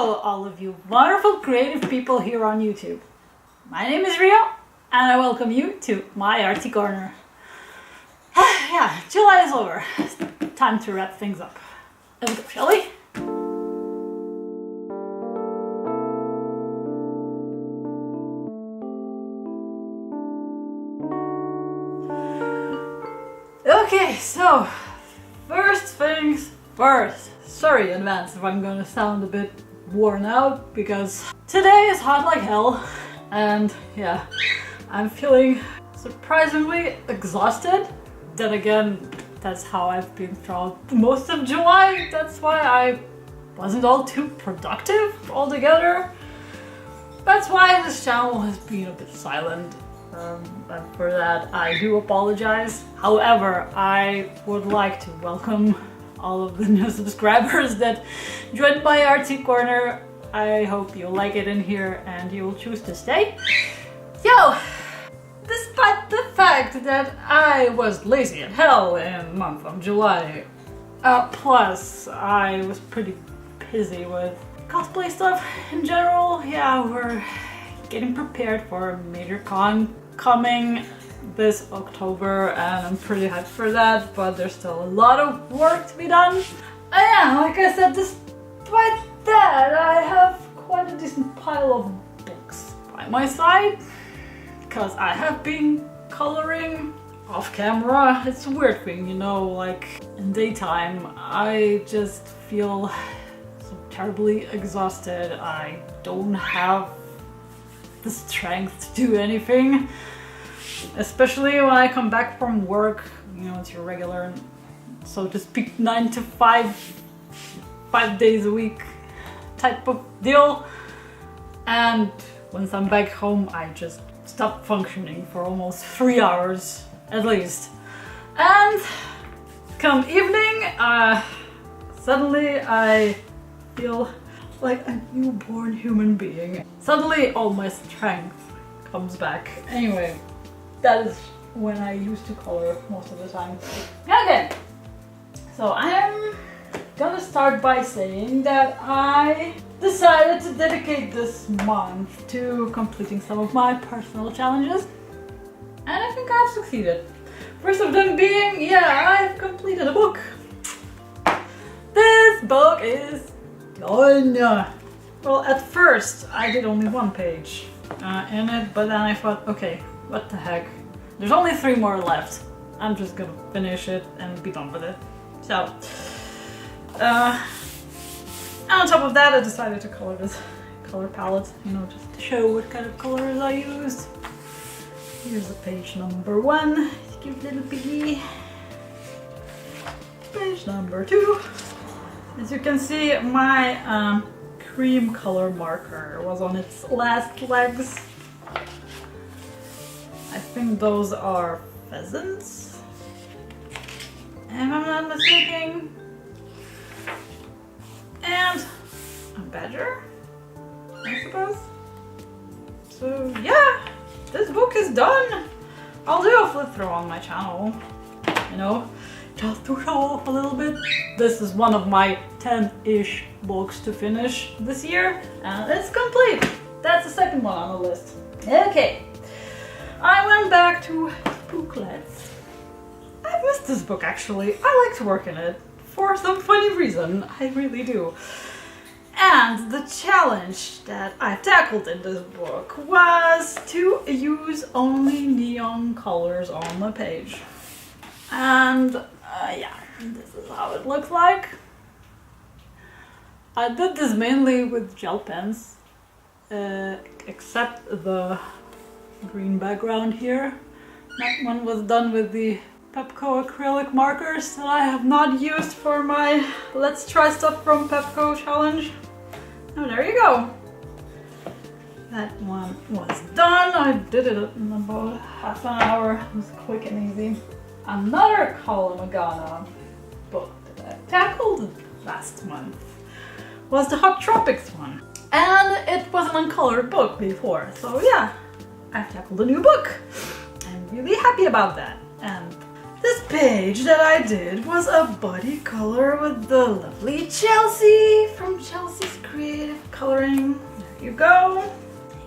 Hello, all of you wonderful creative people here on YouTube. My name is Rio, and I welcome you to my Arty Corner. Yeah, July is over. It's time to wrap things up. Let's go, shall we? Okay, so first things first. Sorry in advance if I'm gonna sound a bit worn out, because today is hot like hell, and yeah, I'm feeling surprisingly exhausted. Then again, that's how I've been throughout most of July. That's why I wasn't all too productive altogether. That's why this channel has been a bit silent. And for that, I do apologize. However, I would like to welcome all of the new subscribers that joined my Arty Corner. I hope you like it in here and you will choose to stay. Yo! Despite the fact that I was lazy as hell in the month of July, plus I was pretty busy with cosplay stuff in general. Yeah, we're getting prepared for a major con coming this October, and I'm pretty hyped for that, but there's still a lot of work to be done. And yeah, like I said, despite that, I have quite a decent pile of books by my side, because I have been coloring off camera. It's a weird thing, you know, like in daytime I just feel so terribly exhausted. I don't have the strength to do anything. Especially when I come back from work, you know, it's your regular, so to speak, 9 to 5, 5 days a week type of deal. And once I'm back home, I just stop functioning for almost 3 hours at least. And come evening, suddenly I feel like a newborn human being. Suddenly all my strength comes back. Anyway, that is when I used to color most of the time. Okay, so I am gonna start by saying that I decided to dedicate this month to completing some of my personal challenges, and I think I've succeeded. First of them being, yeah, I've completed a book. This book is done. Well, at first I did only one page in it, but then I thought, okay, what the heck? There's only 3 more left. I'm just gonna finish it and be done with it. So, and on top of that, I decided to color this color palette, you know, just to show what kind of colors I used. Here's the page number 1, cute little piggy. Page number 2. As you can see, my cream color marker was on its last legs. I think those are pheasants, if I'm not mistaken, and a badger, I suppose. So yeah, this book is done. I'll do a flip through on my channel, you know, just to show off a little bit. This is one of my 10-ish books to finish this year, and it's complete. That's the second one on the list. Okay. I went back to booklets. I missed this book actually. I like to work in it for some funny reason. I really do. And the challenge that I tackled in this book was to use only neon colors on the page. And yeah, this is how it looks like. I did this mainly with gel pens, except the green background here. That one was done with the Pepco acrylic markers that I have not used for my Let's Try Stuff from Pepco challenge. Oh, there you go. That one was done. I did it in about half an hour. It was quick and easy. Another Kala Magana book that I tackled last month was the Hot Tropics one. And it was an uncolored book before, so yeah, I've tackled a new book. I'm really happy about that. And this page that I did was a buddy color with the lovely Chelsea from Chelsea's creative coloring. There you go.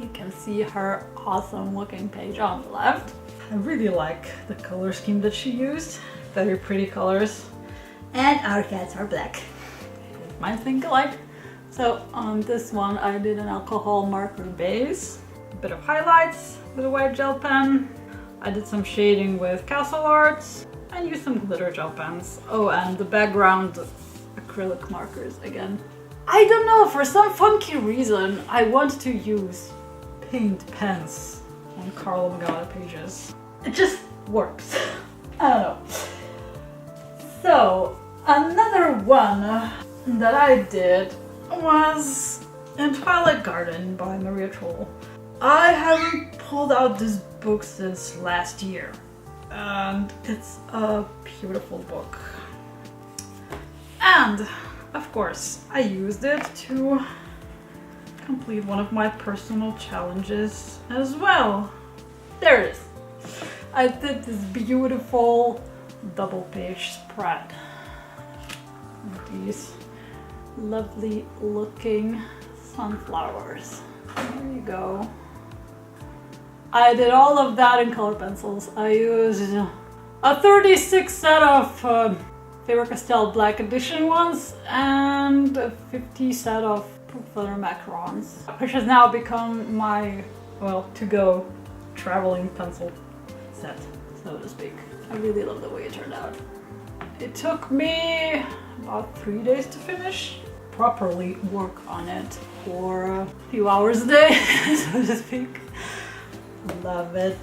You can see her awesome looking page on the left. I really like the color scheme that she used. Very pretty colors. And our cats are black. Might think alike. So on this one I did an alcohol marker base. A bit of highlights with a white gel pen. I did some shading with Castle Arts and used some glitter gel pens. Oh, and the background acrylic markers again. I don't know, for some funky reason I want to use paint pens on Carlo Magana pages. It just works. I don't know. So another one that I did was in Twilight Garden by Maria Troll. I haven't pulled out this book since last year, and it's a beautiful book. And of course I used it to complete one of my personal challenges as well. There it is. I did this beautiful double page spread with these lovely looking sunflowers. There you go. I did all of that in color pencils. I used a 36 set of Faber-Castell Black Edition ones and a 50 set of Proof Letter Macarons, which has now become my, well, to-go traveling pencil set, so to speak. I really love the way it turned out. It took me about 3 days to finish. Properly work on it for a few hours a day, so to speak. Love it.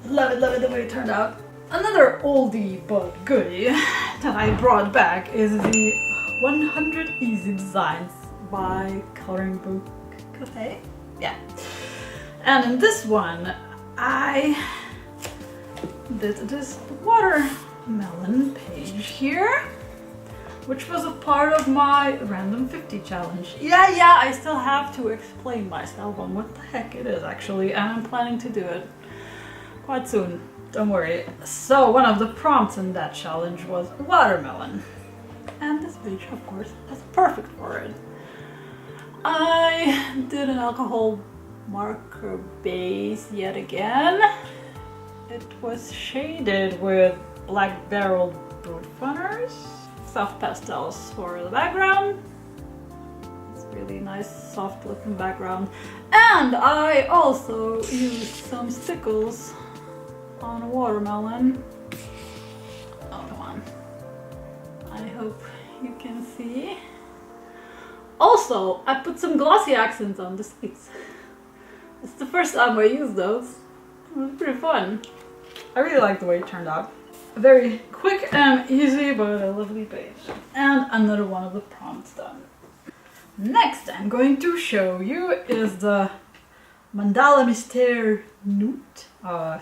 Love it, love it the way it turned out. Another oldie but goodie that I brought back is the 100 Easy Designs by Coloring Book Cafe. Yeah. And in this one, I did this watermelon page here, which was a part of my Random 50 challenge. Yeah, I still have to explain myself on what the heck it is actually, and I'm planning to do it quite soon. Don't worry. So one of the prompts in that challenge was watermelon. And this page, of course, is perfect for it. I did an alcohol marker base yet again. It was shaded with black barrel boot runners, soft pastels for the background. It's really nice, soft looking background. And I also used some stickles on a watermelon. Oh, come on. I hope you can see. Also, I put some glossy accents on the sleeves. It's the first time I used those. It was pretty fun. I really like the way it turned out. Very quick and easy, but a lovely page. And another one of the prompts done. Next I'm going to show you is the Mandala Mystère Newt.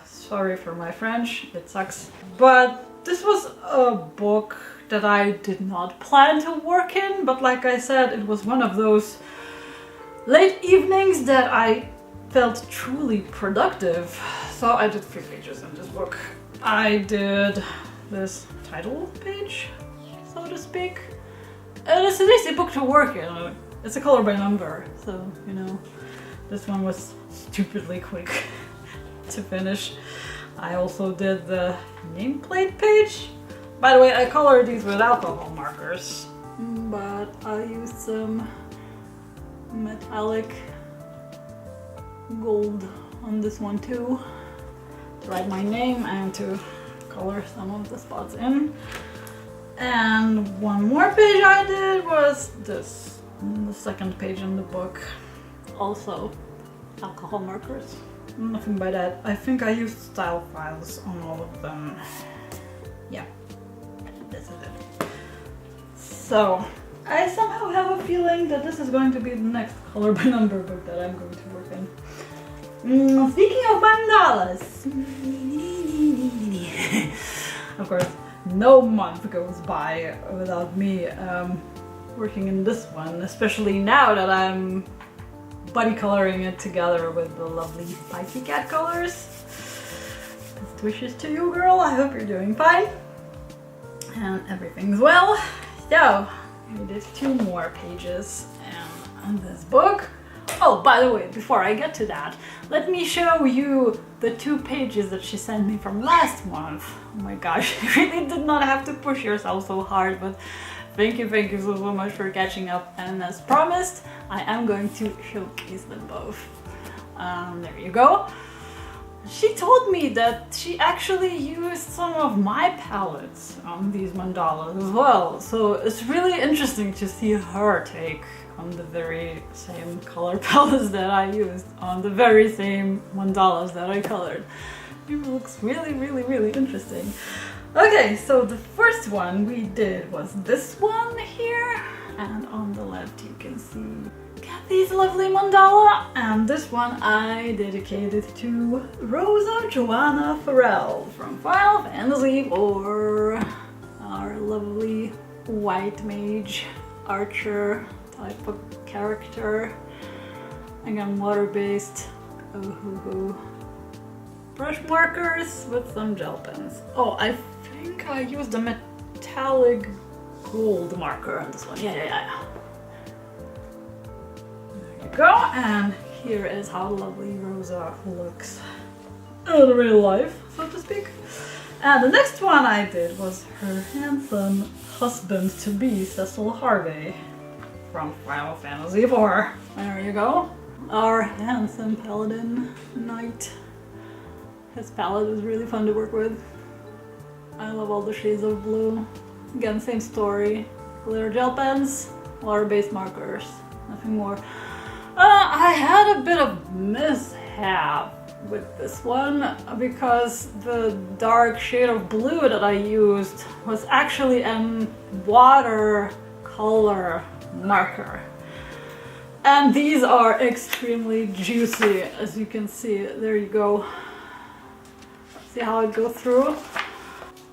Sorry for my French, it sucks. But this was a book that I did not plan to work in, but like I said, it was one of those late evenings that I felt truly productive. So I did 3 pages in this book. I did this title page, so to speak. And it's an easy book to work in. It's a color by number, so you know, this one was stupidly quick to finish. I also did the nameplate page. By the way, I colored these with alcohol markers, but I used some metallic gold on this one too, to write my name and to color some of the spots in. And one more page I did was this, the second page in the book. Also alcohol markers. Nothing by that. I think I used style files on all of them. Yeah, this is it. So I somehow have a feeling that this is going to be the next color by number book that I'm going to work in. Speaking of mandalas, of course, no month goes by without me working in this one, especially now that I'm buddy coloring it together with the lovely Spicy Cat colors. Best wishes to you, girl. I hope you're doing fine and everything's well. So I did 2 more pages and this book. Oh, by the way, before I get to that, let me show you the 2 pages that she sent me from last month. Oh my gosh, you really did not have to push yourself so hard, but thank you so much for catching up. And as promised, I am going to showcase them both. There you go. She told me that she actually used some of my palettes on these mandalas as well. So it's really interesting to see her take on the very same color palettes that I used on the very same mandalas that I colored. It looks really interesting. Okay, so the first one we did was this one here, and on the left you can see Kathy's lovely mandala, and this one I dedicated to Rosa Joanna Farrell from Final Fantasy IV, our lovely white mage archer type of character. Again, water-based. Brush markers with some gel pens. Oh, I think I used a metallic gold marker on this one. Yeah. There you go, and here is how lovely Rosa looks in real life, so to speak. And the next one I did was her handsome husband-to-be, Cecil Harvey, from Final Fantasy IV. There you go. Our handsome paladin knight. His palette is really fun to work with. I love all the shades of blue. Again, same story. Glitter gel pens, water-based markers, nothing more. I had a bit of mishap with this one because the dark shade of blue that I used was actually a watercolor marker. And these are extremely juicy, as you can see. There you go. See how it goes through?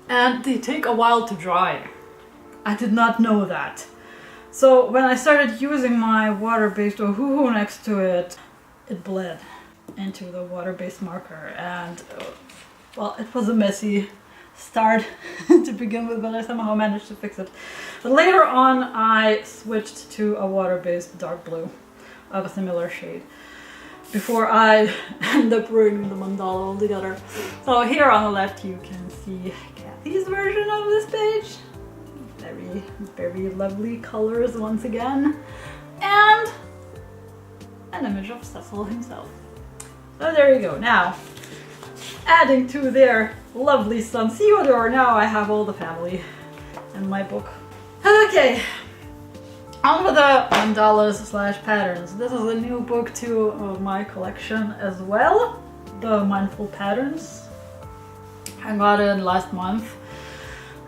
And they take a while to dry. I did not know that. So when I started using my water-based Ohuhu next to it, it bled into the water-based marker, and well, it was a messy start to begin with, but I somehow managed to fix it. But later on I switched to a water-based dark blue of a similar shade before I end up ruining the mandala altogether. So here on the left you can see Kathy's version of this page. Very lovely colors once again. And an image of Cecil himself. So there you go. Now, adding to their lovely son Theodore, now I have all the family in my book. Okay, on with the mandalas / patterns. This is a new book to my collection as well. The Mindful Patterns. I got it last month.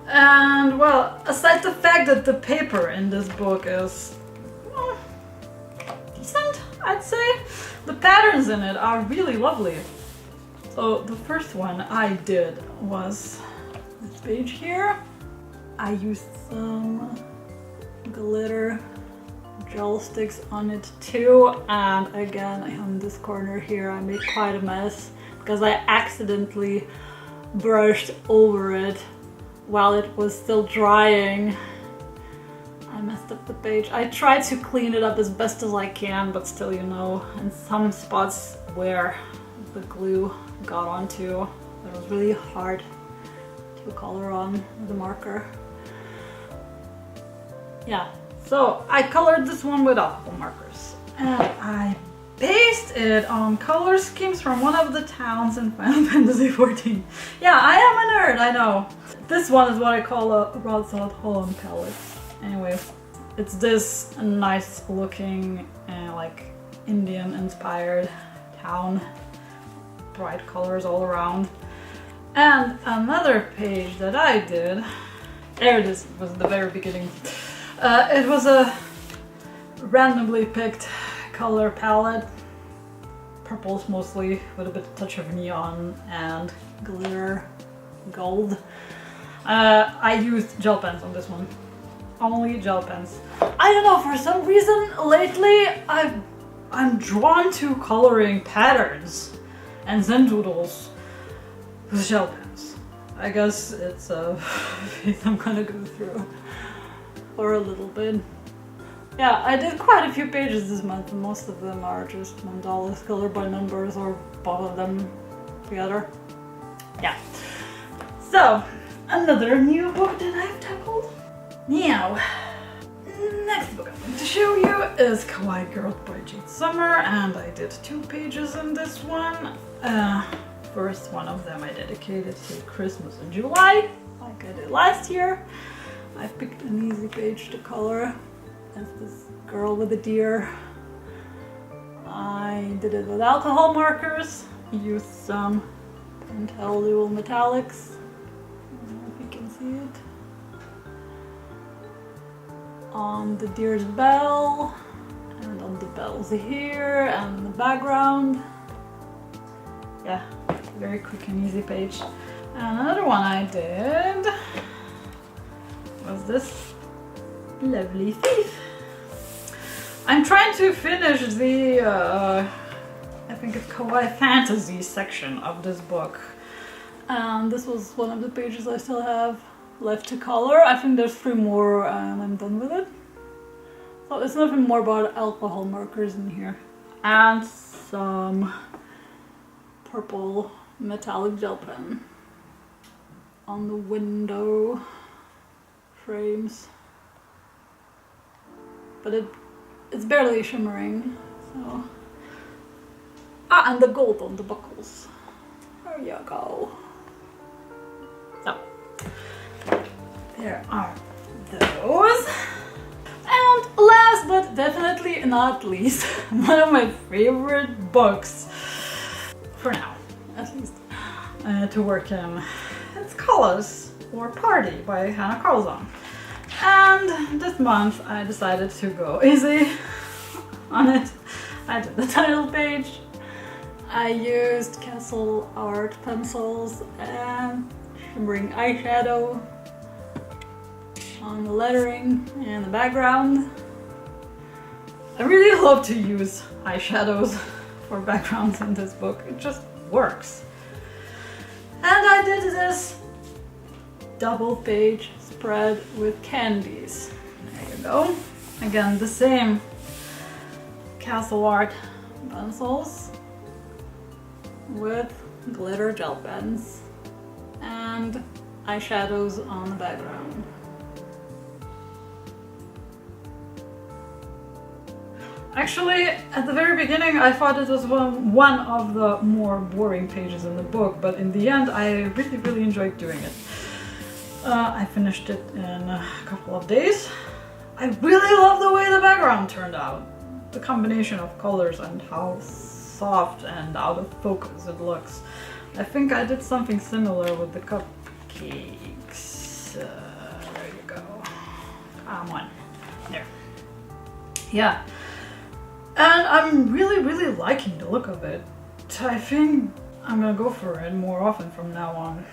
And well, aside the fact that the paper in this book is decent, I'd say, the patterns in it are really lovely. So the first one I did was this page here. I used some glitter gel sticks on it too, and again on this corner here I made quite a mess because I accidentally brushed over it while it was still drying. I messed up the page. I tried to clean it up as best as I can, but still, you know, in some spots where the glue got onto, it was really hard to color on with the marker. Yeah, so I colored this one with alcohol markers, and I based it on color schemes from one of the towns in Final Fantasy XIV. Yeah, I am a nerd, I know. This one is what I call a Rod Solid Holland palette. Anyway, it's this nice looking, like Indian inspired town. Bright colors all around. And another page that I did, there it is, was the very beginning. It was a randomly picked color palette, purples mostly, with a bit of touch of neon and glitter gold. I used gel pens on this one, only gel pens. I don't know, for some reason lately I'm drawn to coloring patterns and Zen doodles with gel pens. I guess it's a phase I'm gonna go through for a little bit. Yeah, I did quite a few pages this month, and most of them are just mandalas colored by numbers or both of them together. Yeah. So, another new book that I've tackled. Now, next book I'm going to show you is Kawaii Girl by Jade Summer, and I did 2 pages in this one. First one of them I dedicated to Christmas in July, like I did last year. I picked an easy page to color. That's this girl with a deer. I did it with alcohol markers, used some Pentel Dual Metallics. I don't know if you can see it. On the deer's bell, and on the bells here, and in the background. Yeah, very quick and easy page. And another one I did was this lovely thief. I'm trying to finish the, I think it's Kawaii Fantasy section of this book. And this was one of the pages I still have left to color. I think there's 3 more and I'm done with it. So it's nothing more about alcohol markers in here. And some purple metallic gel pen on the window frames. But it's barely shimmering, so. Ah, and the gold on the buckles. There you go. So, there are those. And last but definitely not least, one of my favorite books, for now, at least, to work in. It's Colors or Party by Hannah Carlzon. And this month I decided to go easy on it. I did the title page. I used Castle Art pencils and shimmering eyeshadow on the lettering and the background. I really love to use eyeshadows for backgrounds in this book. It just works. And I did this double page spread with candies. There you go. Again, the same Castle Art pencils with glitter gel pens and eyeshadows on the background. Actually, at the very beginning I thought it was one of the more boring pages in the book, but in the end I really enjoyed doing it. I finished it in a couple of days. I really love the way the background turned out. The combination of colors and how soft and out of focus it looks. I think I did something similar with the cupcakes. There you go. Come on. There. Yeah. And I'm really liking the look of it. I think I'm gonna go for it more often from now on.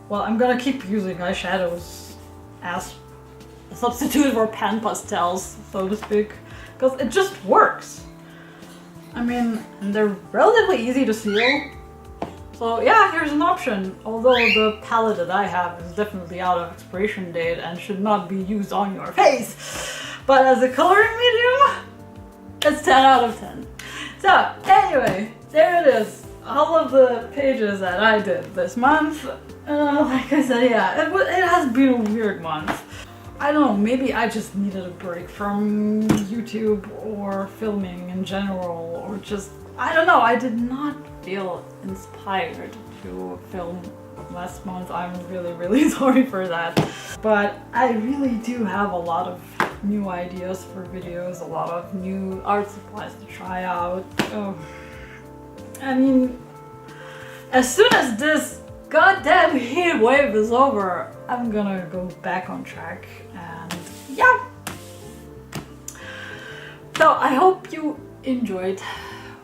Well, I'm gonna keep using eyeshadows as a substitute for pan pastels, so to speak, because it just works. I mean, and they're relatively easy to seal. So yeah, here's an option. Although the palette that I have is definitely out of expiration date and should not be used on your face. But as a coloring medium, it's 10 out of 10. So anyway, there it is. All of the pages that I did this month. Like I said, yeah, it has been a weird month. I don't know, maybe I just needed a break from YouTube or filming in general, or just, I don't know, I did not feel inspired to film last month. I'm really sorry for that. But I really do have a lot of new ideas for videos, a lot of new art supplies to try out. I mean, as soon as this goddamn heat wave is over, I'm gonna go back on track, and yeah. So I hope you enjoyed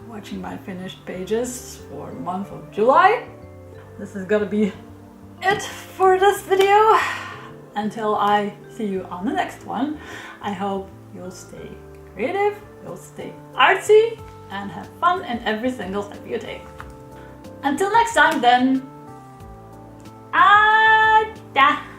watching my finished pages for the month of July. This is gonna be it for this video. Until I see you on the next one, I hope you'll stay creative, you'll stay artsy, and have fun in every single step you take. Until next time then, ada!